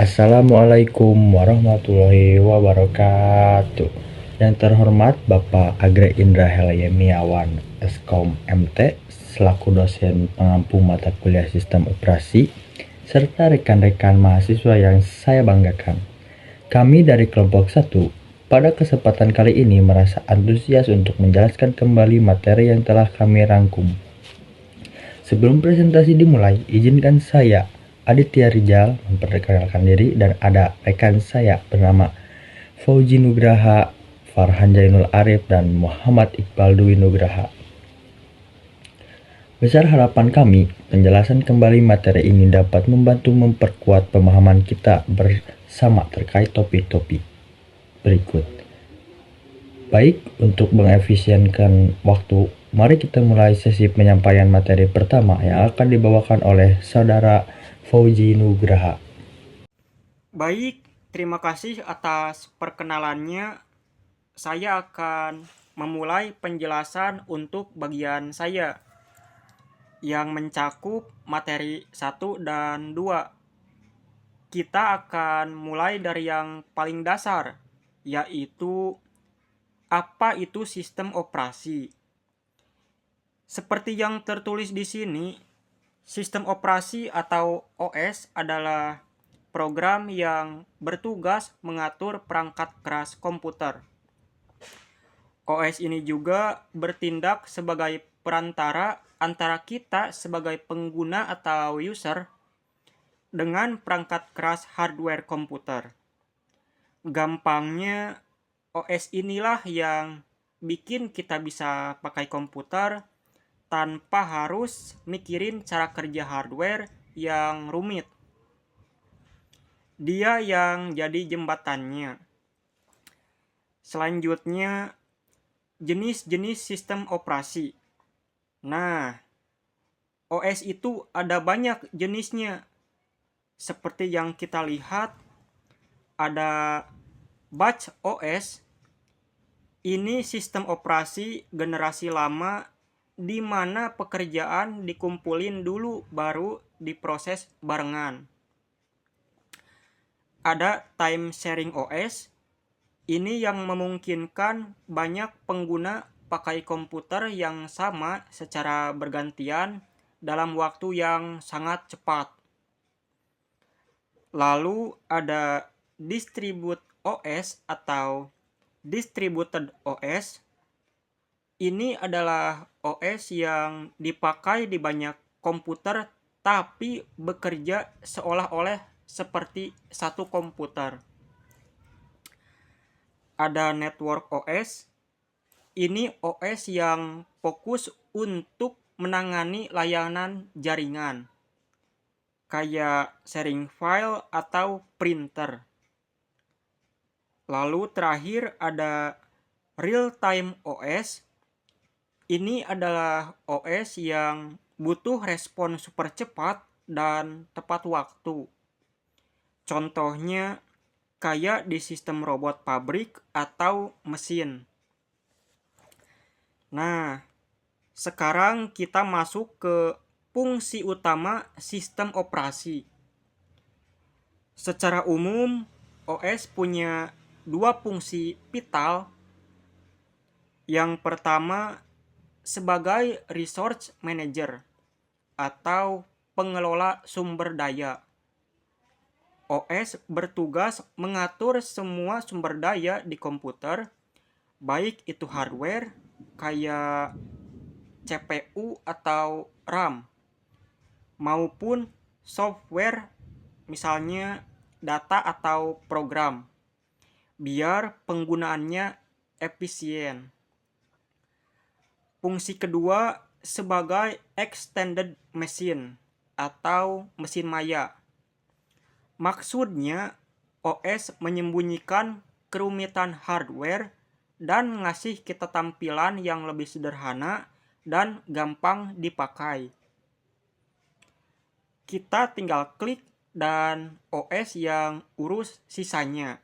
Assalamualaikum warahmatullahi wabarakatuh. Yang terhormat Bapak Agre Indra Helyemiawan, Eskom MT, selaku dosen pengampu mata kuliah Sistem Operasi, serta rekan-rekan mahasiswa yang saya banggakan. Kami dari kelompok 1 pada kesempatan kali ini merasa antusias untuk menjelaskan kembali materi yang telah kami rangkum. Sebelum presentasi dimulai, izinkan saya, Aditya Rijal, memperkenalkan diri dan ada rekan saya bernama Fauzi Nugraha, Farhan Jainul Arif, dan Muhammad Iqbal Dwi Nugraha. Besar harapan kami, penjelasan kembali materi ini dapat membantu memperkuat pemahaman kita bersama terkait topik-topik berikut. Baik, untuk mengefisienkan waktu, mari kita mulai sesi penyampaian materi pertama yang akan dibawakan oleh Saudara Fauzi Nugraha. Baik, terima kasih atas perkenalannya. Saya akan memulai penjelasan untuk bagian saya yang mencakup materi 1 dan 2. Kita akan mulai dari yang paling dasar, yaitu apa itu sistem operasi. Seperti yang tertulis di sini, sistem operasi atau OS adalah program yang bertugas mengatur perangkat keras komputer. OS ini juga bertindak sebagai perantara antara kita sebagai pengguna atau user dengan perangkat keras hardware komputer. Gampangnya, OS inilah yang bikin kita bisa pakai komputer tanpa harus mikirin cara kerja hardware yang rumit. Dia yang jadi jembatannya. Selanjutnya, jenis-jenis sistem operasi. Nah, OS itu ada banyak jenisnya. Seperti yang kita lihat, ada batch OS. Ini sistem operasi generasi lama di mana pekerjaan dikumpulin dulu baru diproses barengan. Ada time sharing OS. Ini yang memungkinkan banyak pengguna pakai komputer yang sama secara bergantian dalam waktu yang sangat cepat. Lalu ada distribute OS atau distributed OS. Ini adalah OS yang dipakai di banyak komputer tapi bekerja seolah-olah seperti satu komputer. Ada network OS. Ini OS yang fokus untuk menangani layanan jaringan, kayak sharing file atau printer. Lalu terakhir ada real-time OS. Ini adalah OS yang butuh respon super cepat dan tepat waktu. Contohnya kayak di sistem robot pabrik atau mesin. Nah, sekarang kita masuk ke fungsi utama sistem operasi. Secara umum, OS punya dua fungsi vital. Yang pertama, sebagai resource manager atau pengelola sumber daya. OS bertugas mengatur semua sumber daya di komputer, baik itu hardware kayak CPU atau RAM, maupun software misalnya data atau program, biar penggunaannya efisien. Fungsi kedua sebagai extended machine atau mesin maya. Maksudnya, OS menyembunyikan kerumitan hardware dan ngasih kita tampilan yang lebih sederhana dan gampang dipakai. Kita tinggal klik dan OS yang urus sisanya.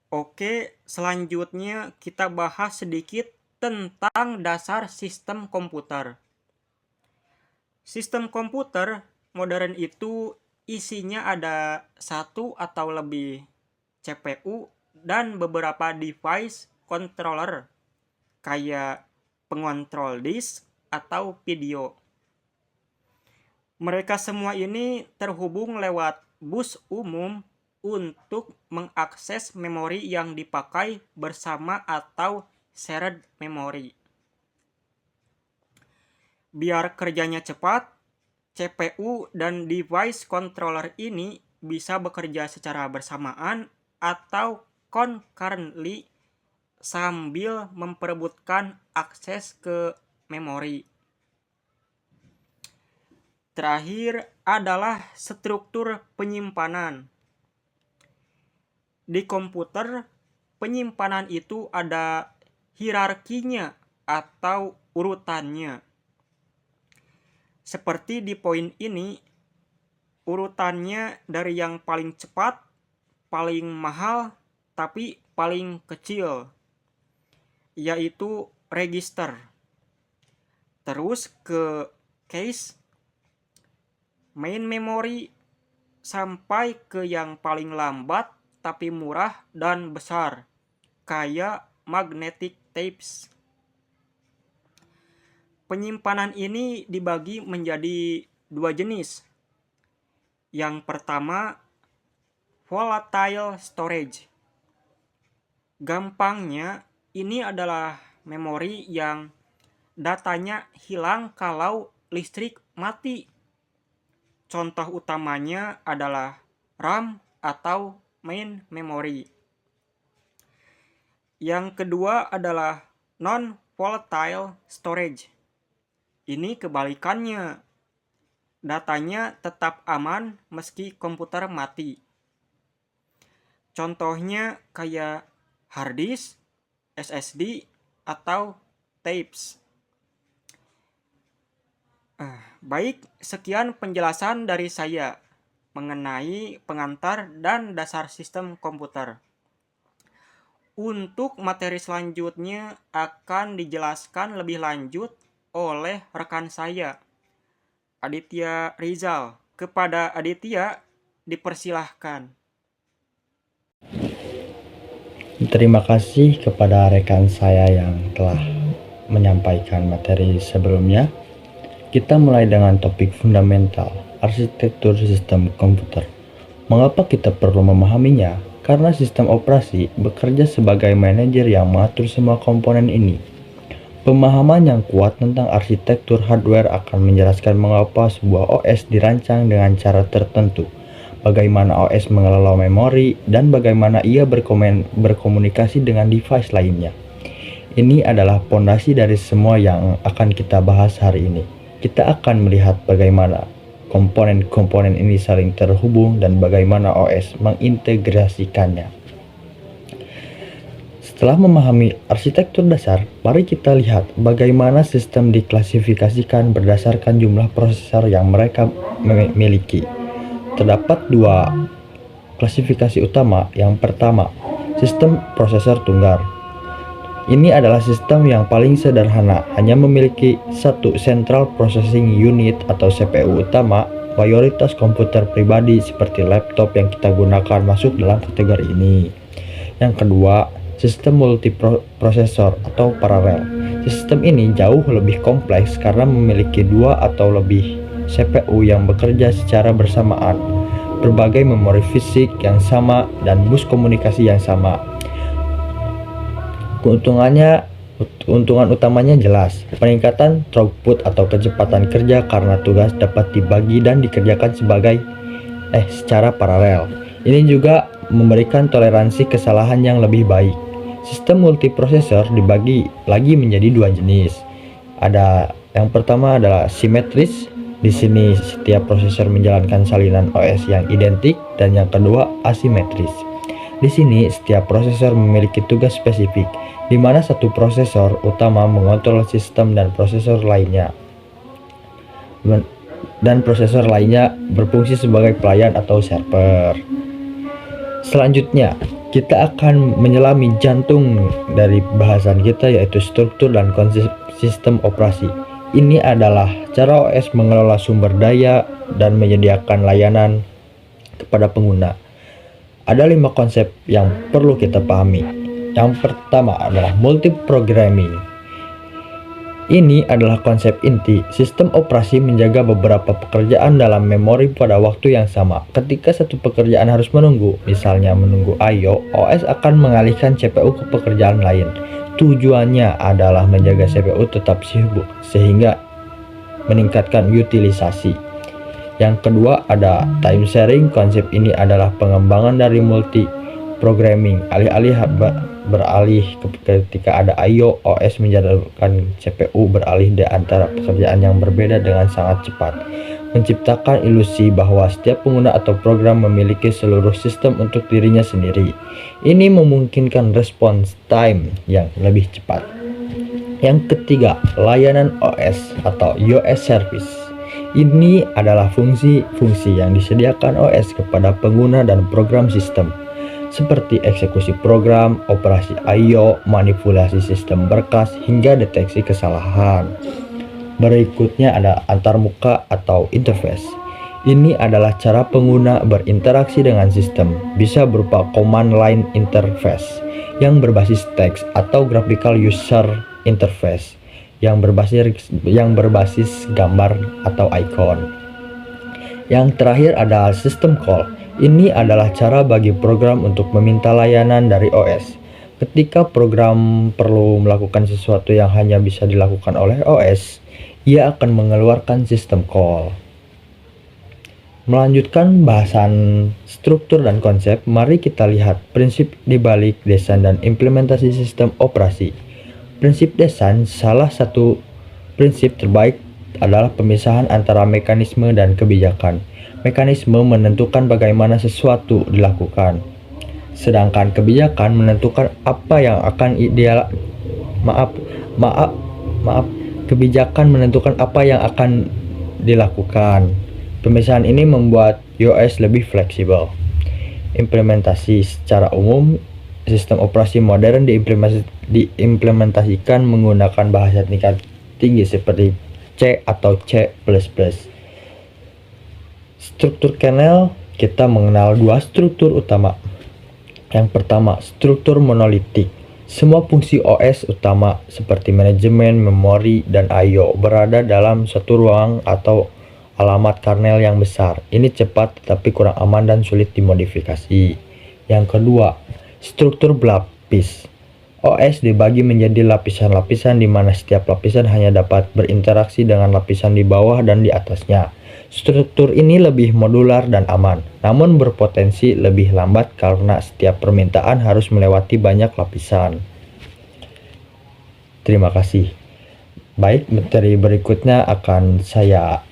Oke, selanjutnya kita bahas sedikit tentang dasar sistem komputer. Sistem komputer modern itu isinya ada satu atau lebih CPU dan beberapa device controller kayak pengontrol disk atau video. Mereka semua ini terhubung lewat bus umum untuk mengakses memori yang dipakai bersama atau shared memory. Biar kerjanya cepat, CPU dan device controller ini bisa bekerja secara bersamaan atau concurrently sambil memperebutkan akses ke memori. Terakhir adalah struktur penyimpanan. Di komputer, penyimpanan itu ada hierarkinya atau urutannya. Seperti di poin ini, urutannya dari yang paling cepat, paling mahal, tapi paling kecil, yaitu register. Terus ke cache, main memory, sampai ke yang paling lambat tapi murah dan besar, kayak magnetic tapes. Penyimpanan ini dibagi menjadi dua jenis. Yang pertama, volatile storage. Gampangnya, ini adalah memori yang datanya hilang kalau listrik mati. Contoh utamanya adalah RAM atau main memory. Yang kedua adalah non-volatile storage. Ini kebalikannya. Datanya tetap aman meski komputer mati. Contohnya kayak hard disk, SSD, atau tapes. Baik, sekian penjelasan dari saya mengenai pengantar dan dasar sistem komputer. Untuk materi selanjutnya akan dijelaskan lebih lanjut oleh rekan saya, Aditya Rizal. Kepada Aditya, dipersilahkan. Terima kasih kepada rekan saya yang telah menyampaikan materi sebelumnya. Kita mulai dengan topik fundamental, arsitektur sistem komputer. Mengapa kita perlu memahaminya? Karena sistem operasi bekerja sebagai manajer yang mengatur semua komponen ini. Pemahaman yang kuat tentang arsitektur hardware akan menjelaskan mengapa sebuah OS dirancang dengan cara tertentu, bagaimana OS mengelola memori, dan bagaimana ia berkomunikasi dengan device lainnya. Ini adalah fondasi dari semua yang akan kita bahas hari ini. Kita akan melihat bagaimana komponen-komponen ini saling terhubung dan bagaimana OS mengintegrasikannya. Setelah memahami arsitektur dasar, mari kita lihat bagaimana sistem diklasifikasikan berdasarkan jumlah prosesor yang mereka miliki. Terdapat dua klasifikasi utama. Yang pertama, sistem prosesor tunggal. Ini adalah sistem yang paling sederhana, hanya memiliki satu Central Processing Unit atau CPU utama. Mayoritas komputer pribadi seperti laptop yang kita gunakan masuk dalam kategori ini. Yang kedua, sistem multiprosesor atau paralel. Sistem ini jauh lebih kompleks karena memiliki dua atau lebih CPU yang bekerja secara bersamaan, berbagai memori fisik yang sama, dan bus komunikasi yang sama. Keuntungan utamanya jelas, peningkatan throughput atau kecepatan kerja karena tugas dapat dibagi dan dikerjakan secara paralel. Ini juga memberikan toleransi kesalahan yang lebih baik. Sistem multiprosesor dibagi lagi menjadi dua jenis. Ada yang pertama adalah simetris. Di sini setiap prosesor menjalankan salinan OS yang identik, dan yang kedua asimetris. Di sini setiap prosesor memiliki tugas spesifik, di mana satu prosesor utama mengontrol sistem dan prosesor lainnya berfungsi sebagai pelayan atau server. Selanjutnya, kita akan menyelami jantung dari bahasan kita, yaitu struktur dan konsep sistem operasi. Ini adalah cara OS mengelola sumber daya dan menyediakan layanan kepada pengguna. Ada 5 konsep yang perlu kita pahami. Yang pertama adalah multiprogramming. Ini adalah konsep inti. Sistem operasi menjaga beberapa pekerjaan dalam memori pada waktu yang sama. Ketika satu pekerjaan harus menunggu, misalnya menunggu I/O, OS akan mengalihkan CPU ke pekerjaan lain. Tujuannya adalah menjaga CPU tetap sibuk, sehingga meningkatkan utilisasi. Yang kedua ada time sharing. Konsep ini adalah pengembangan dari multi-programming. Beralih ketika ada I/O, OS menjadikan CPU beralih di antara pekerjaan yang berbeda dengan sangat cepat, menciptakan ilusi bahwa setiap pengguna atau program memiliki seluruh sistem untuk dirinya sendiri. Ini memungkinkan response time yang lebih cepat. Yang ketiga, layanan OS atau OS service. Ini adalah fungsi-fungsi yang disediakan OS kepada pengguna dan program sistem, seperti eksekusi program, operasi I/O, manipulasi sistem berkas, hingga deteksi kesalahan. Berikutnya ada antarmuka atau interface. Ini adalah cara pengguna berinteraksi dengan sistem, bisa berupa command line interface yang berbasis teks atau graphical user interface yang berbasis gambar atau icon. Yang terakhir ada system call. Ini adalah cara bagi program untuk meminta layanan dari OS. Ketika program perlu melakukan sesuatu yang hanya bisa dilakukan oleh OS, ia akan mengeluarkan system call. Melanjutkan bahasan struktur dan konsep, mari kita lihat prinsip di balik desain dan implementasi sistem operasi. Prinsip desain, salah satu prinsip terbaik adalah pemisahan antara mekanisme dan kebijakan. Mekanisme menentukan bagaimana sesuatu dilakukan, sedangkan kebijakan menentukan apa yang akan kebijakan menentukan apa yang akan dilakukan. Pemisahan ini membuat OS lebih fleksibel. Implementasi secara umum, sistem operasi modern diimplementasikan menggunakan bahasa tingkat tinggi seperti C atau C++. Struktur kernel, kita mengenal dua struktur utama. Yang pertama, struktur monolitik. Semua fungsi OS utama seperti manajemen, memori, dan I/O berada dalam satu ruang atau alamat kernel yang besar. Ini cepat tetapi kurang aman dan sulit dimodifikasi. Yang kedua, struktur berlapis. OS dibagi menjadi lapisan-lapisan di mana setiap lapisan hanya dapat berinteraksi dengan lapisan di bawah dan di atasnya. Struktur ini lebih modular dan aman, namun berpotensi lebih lambat karena setiap permintaan harus melewati banyak lapisan. Terima kasih. Baik, materi berikutnya akan saya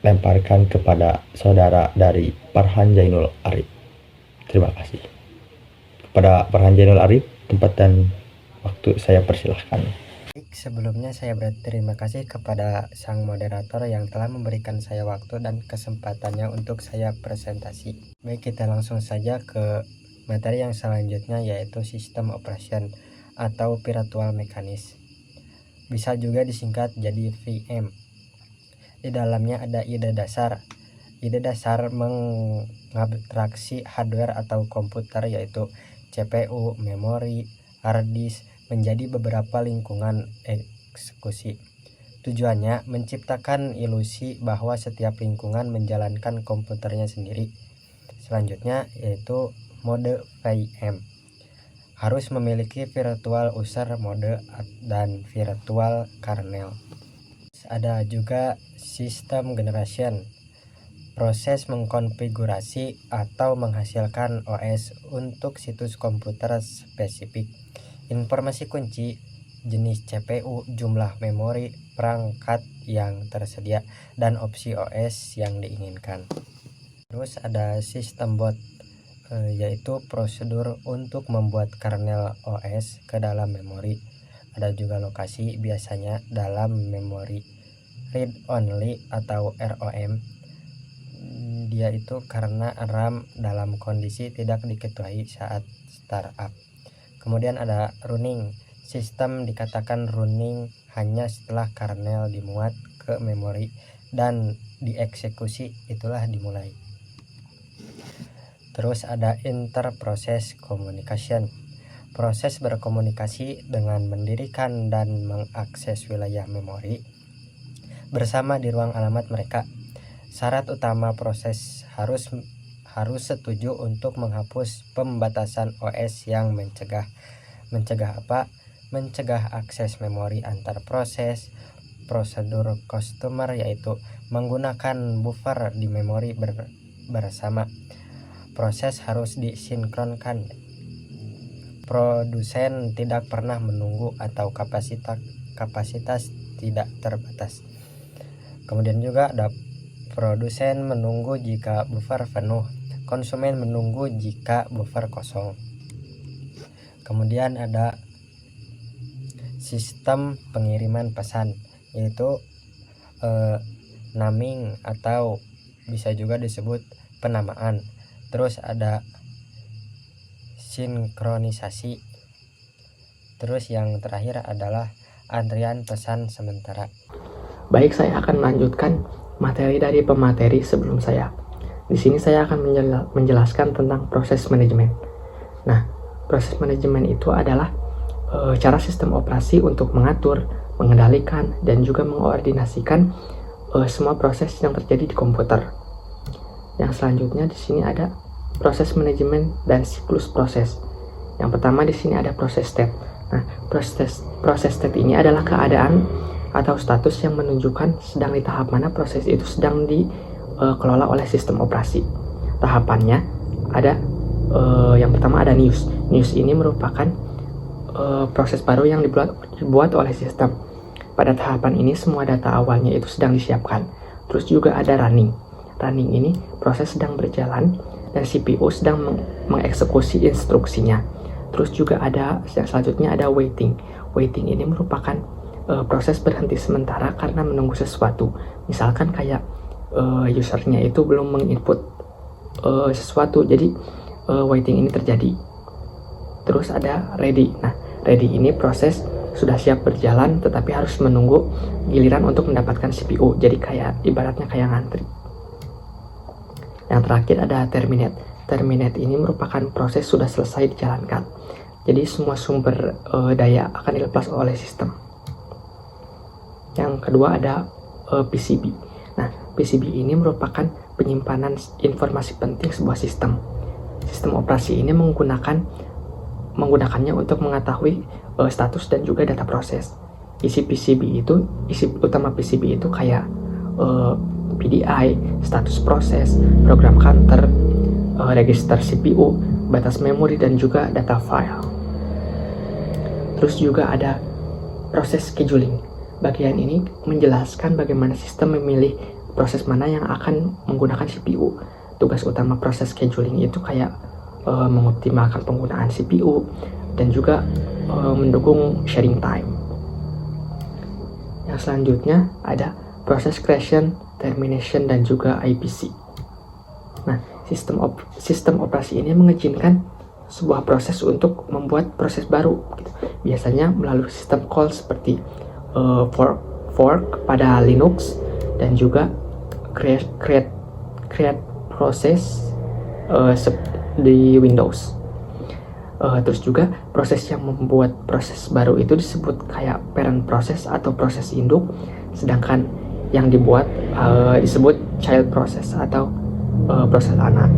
lemparkan kepada saudara dari Farhan Jainul Arif. Terima kasih. Kepada Farhan Jainul Arif, tempat dan waktu saya persilahkan. Sebelumnya saya berterima kasih kepada sang moderator yang telah memberikan saya waktu dan kesempatannya untuk saya presentasi. Baik, kita langsung saja ke materi yang selanjutnya, yaitu sistem operation atau virtual mechanics. Bisa juga disingkat jadi VM. Di dalamnya ada ide dasar. Ide dasar mengabstraksi hardware atau komputer, yaitu CPU, memori, hard disk, menjadi beberapa lingkungan eksekusi. Tujuannya menciptakan ilusi bahwa setiap lingkungan menjalankan komputernya sendiri. Selanjutnya yaitu mode VM. Harus memiliki virtual user mode dan virtual kernel. Ada juga sistem generation. Proses mengkonfigurasi atau menghasilkan OS untuk situs komputer spesifik. Informasi kunci, jenis CPU, jumlah memori, perangkat yang tersedia, dan opsi OS yang diinginkan. Terus ada sistem boot, yaitu prosedur untuk membuat kernel OS ke dalam memori. Ada juga lokasi, biasanya dalam memori read only atau ROM. Dia itu karena RAM dalam kondisi tidak diketahui saat startup. Kemudian ada running. Sistem dikatakan running hanya setelah kernel dimuat ke memori dan dieksekusi, itulah dimulai. Terus ada interproses communication. Proses berkomunikasi dengan mendirikan dan mengakses wilayah memori bersama di ruang alamat mereka. Syarat utama proses harus setuju untuk menghapus pembatasan OS yang mencegah apa? Mencegah akses memori antar proses. Prosedur customer yaitu menggunakan buffer di memori bersama. Proses harus disinkronkan. Produsen tidak pernah menunggu atau kapasitas tidak terbatas. Kemudian juga ada produsen menunggu jika buffer penuh, konsumen menunggu jika buffer kosong. Kemudian ada sistem pengiriman pesan, yaitu naming atau bisa juga disebut penamaan. Terus ada sinkronisasi. Terus yang terakhir adalah antrian pesan sementara. Baik, saya akan melanjutkan materi dari pemateri sebelum saya. Di sini saya akan menjelaskan tentang proses manajemen. Nah, proses manajemen itu adalah cara sistem operasi untuk mengatur, mengendalikan, dan juga mengkoordinasikan semua proses yang terjadi di komputer. Yang selanjutnya di sini ada proses manajemen dan siklus proses. Yang pertama di sini ada proses state. Nah, proses state ini adalah keadaan atau status yang menunjukkan sedang di tahap mana proses itu sedang dikelola oleh sistem operasi. Tahapannya ada yang pertama ada news. News ini merupakan proses baru yang dibuat oleh sistem. Pada tahapan ini semua data awalnya itu sedang disiapkan. Terus juga ada running. Running ini proses sedang berjalan dan CPU sedang mengeksekusi instruksinya. Terus juga ada yang selanjutnya ada waiting. Waiting ini merupakan proses berhenti sementara karena menunggu sesuatu. Misalkan kayak usernya itu belum menginput sesuatu, jadi waiting ini terjadi. Terus ada ready. Nah, ready ini proses sudah siap berjalan tetapi harus menunggu giliran untuk mendapatkan CPU. Jadi kayak ibaratnya kayak ngantri. Yang terakhir ada terminate. Terminate ini merupakan proses sudah selesai dijalankan. Jadi semua sumber daya akan dilepas oleh sistem. Yang kedua ada PCB. Nah, PCB ini merupakan penyimpanan informasi penting sebuah sistem. Sistem operasi ini menggunakannya untuk mengetahui status dan juga data proses. Isi utama PCB itu kayak PDI, status proses, program counter, register CPU, batas memori, dan juga data file. Terus juga ada proses scheduling. Bagian ini menjelaskan bagaimana sistem memilih proses mana yang akan menggunakan CPU. Tugas utama proses scheduling itu kayak mengoptimalkan penggunaan CPU dan juga mendukung sharing time. Yang selanjutnya ada proses creation, termination, dan juga IPC. Nah, sistem operasi ini mengizinkan sebuah proses untuk membuat proses baru gitu. Biasanya melalui sistem call seperti fork pada Linux dan juga create process di Windows. Terus juga proses yang membuat proses baru itu disebut kayak parent process atau proses induk, sedangkan yang dibuat disebut child process atau proses anak.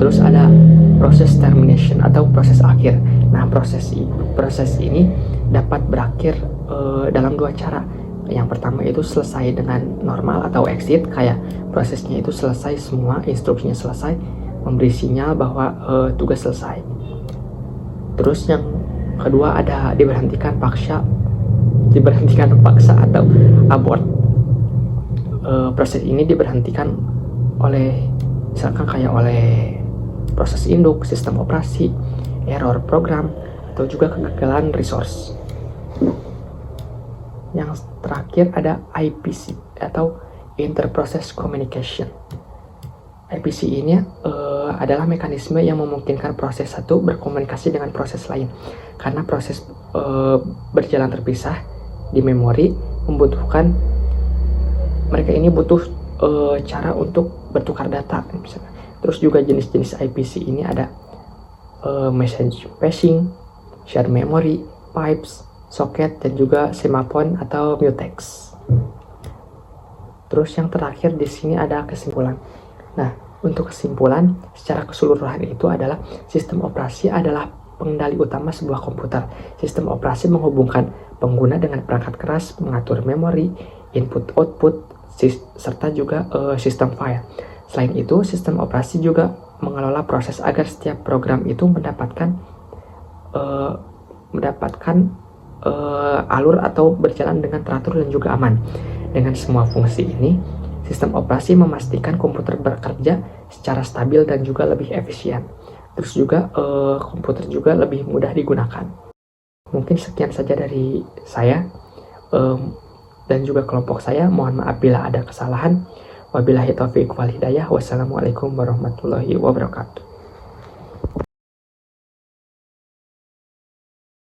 Terus ada proses termination atau proses akhir. Nah, proses ini dapat berakhir dalam dua cara. Yang pertama itu selesai dengan normal atau exit, kayak prosesnya itu selesai semua, instruksinya selesai, memberi sinyal bahwa tugas selesai. Terus yang kedua ada diberhentikan paksa atau abort. Proses ini diberhentikan oleh misalkan kayak oleh proses induk, sistem operasi, error program, atau juga kegagalan resource. Yang terakhir ada IPC atau Inter-Process Communication. IPC ini adalah mekanisme yang memungkinkan proses satu berkomunikasi dengan proses lain. Karena proses berjalan terpisah di memori mereka ini butuh cara untuk bertukar data misalnya. Terus juga jenis-jenis IPC ini ada message passing, share memory, pipes, socket, dan juga semaphore atau mutex. Terus yang terakhir di sini ada kesimpulan. Nah, untuk kesimpulan secara keseluruhan itu adalah sistem operasi adalah pengendali utama sebuah komputer. Sistem operasi menghubungkan pengguna dengan perangkat keras, mengatur memori, input-output, serta juga sistem file. Selain itu, sistem operasi juga mengelola proses agar setiap program itu mendapatkan alur atau berjalan dengan teratur dan juga aman. Dengan semua fungsi ini, sistem operasi memastikan komputer bekerja secara stabil dan juga lebih efisien. Terus juga komputer juga lebih mudah digunakan. Mungkin sekian saja dari saya dan juga kelompok saya. Mohon maaf bila ada kesalahan. Wabillahi taufiq wal hidayah. Wassalamualaikum warahmatullahi wabarakatuh.